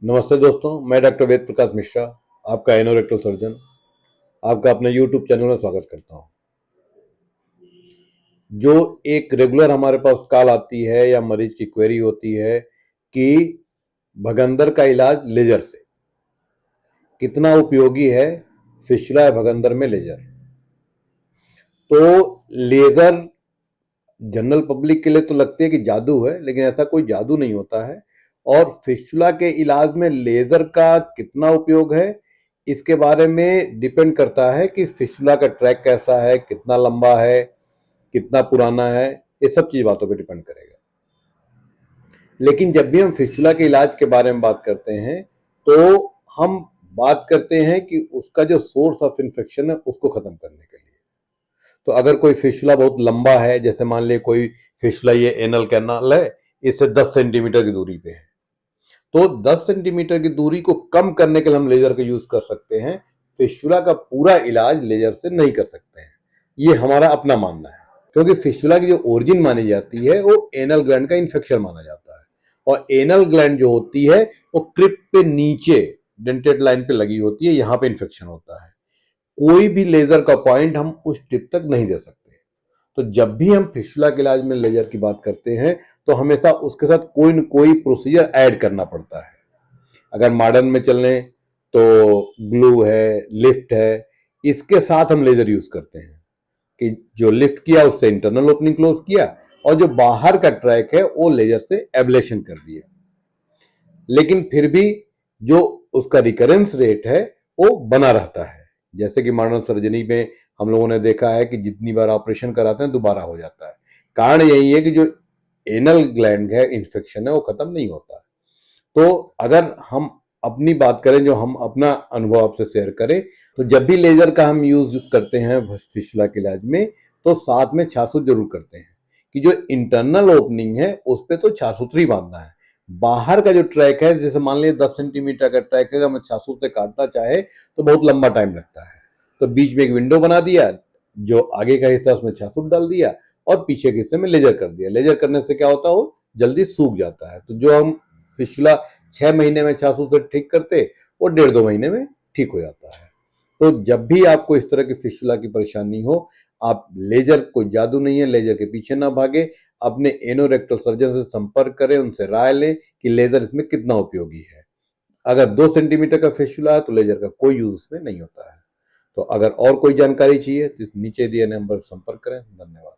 नमस्ते दोस्तों, मैं डॉक्टर वेद प्रकाश मिश्रा, आपका एनोरेक्टल सर्जन, आपका अपने यूट्यूब चैनल में स्वागत करता हूं। जो एक रेगुलर हमारे पास कॉल आती है या मरीज की क्वेरी होती है कि भगंदर का इलाज लेजर से कितना उपयोगी है, फिस्टुला भगंदर में लेजर। तो लेजर जनरल पब्लिक के लिए तो लगती है कि जादू है, लेकिन ऐसा कोई जादू नहीं होता है। और फिस्टुला के इलाज में लेजर का कितना उपयोग है, इसके बारे में डिपेंड करता है कि फिस्टुला का ट्रैक कैसा है, कितना लंबा है, कितना पुराना है, ये सब चीज बातों पे डिपेंड करेगा। लेकिन जब भी हम फिस्टुला के इलाज के बारे में बात करते हैं तो हम बात करते हैं कि उसका जो सोर्स ऑफ इन्फेक्शन है उसको खत्म करने के लिए। तो अगर कोई फिस्टुला बहुत लंबा है, जैसे मान लिया कोई फिस्टुला ये एनल कैनाल है, इससे 10 सेंटीमीटर की दूरी पे है, तो 10 सेंटीमीटर की दूरी को कम करने के लिए हम लेजर का यूज कर सकते हैं। फिस्टुला का पूरा इलाज लेजर से नहीं कर सकते हैं, ये हमारा अपना मानना है। क्योंकि फिस्टुला की जो ओरिजिन मानी जाती है वो एनल ग्लैंड का इन्फेक्शन माना जाता है, और एनल ग्लैंड जो होती है वो क्रिप पे नीचे डेंटेड लाइन पे लगी होती है, यहां पे इन्फेक्शन होता है। कोई भी लेजर का पॉइंट हम उस टिप तक नहीं दे सकते। तो जब भी हम फिस्टुला के इलाज में लेजर की बात करते हैं तो हमेशा उसके साथ कोई न कोई प्रोसीजर ऐड करना पड़ता है। अगर मॉडर्न में चलें तो ग्लू है, लिफ्ट है, इसके साथ हम लेजर यूज करते हैं कि जो लिफ्ट किया उससे इंटरनल ओपनिंग क्लोज किया, और जो बाहर का ट्रैक है वो लेजर से एब्लेशन कर दिया। लेकिन फिर भी जो उसका रिकरेंस रेट है वो बना रहता है। जैसे कि मॉडर्न सर्जरी में हम लोगों ने देखा है कि जितनी बार ऑपरेशन कराते हैं दोबारा हो जाता है। कारण यही है कि जो एनल ग्लैंड है इन्फेक्शन है वो खत्म नहीं होता। तो अगर हम अपनी बात करें, जो हम अपना अनुभव आपसे शेयर करें, तो जब भी लेजर का हम यूज करते हैं फिस्टुला के इलाज में तो साथ में छासूत जरूर करते हैं कि जो इंटरनल ओपनिंग है उस पर तो छासूतरी बांधना है। बाहर का जो ट्रैक है, जैसे मान लीजिए 10 सेंटीमीटर का ट्रैक है, अगर मैं छासूत से काटना चाहे तो बहुत लंबा टाइम लगता है। तो बीच में एक विंडो बना दिया, जो आगे का हिस्सा उसमें छासूत डाल दिया और पीछे के हिस्से में लेजर कर दिया। लेजर करने से क्या होता है, वो जल्दी सूख जाता है। तो जो हम फिस्टुला 6 महीने में छासूत से ठीक करते, वो 1.5-2 महीने में ठीक हो जाता है। तो जब भी आपको इस तरह की फिस्टुला की परेशानी हो, आप लेजर, कोई जादू नहीं है, लेजर के पीछे ना भागे, अपने एनोरेक्टल सर्जन से संपर्क करें, उनसे राय लें कि लेजर इसमें कितना उपयोगी है। अगर 2 सेंटीमीटर का फिस्टुला है तो लेजर का कोई यूज इसमें नहीं होता है। तो अगर और कोई जानकारी चाहिए तो नीचे दिए नंबर पर संपर्क करें। धन्यवाद।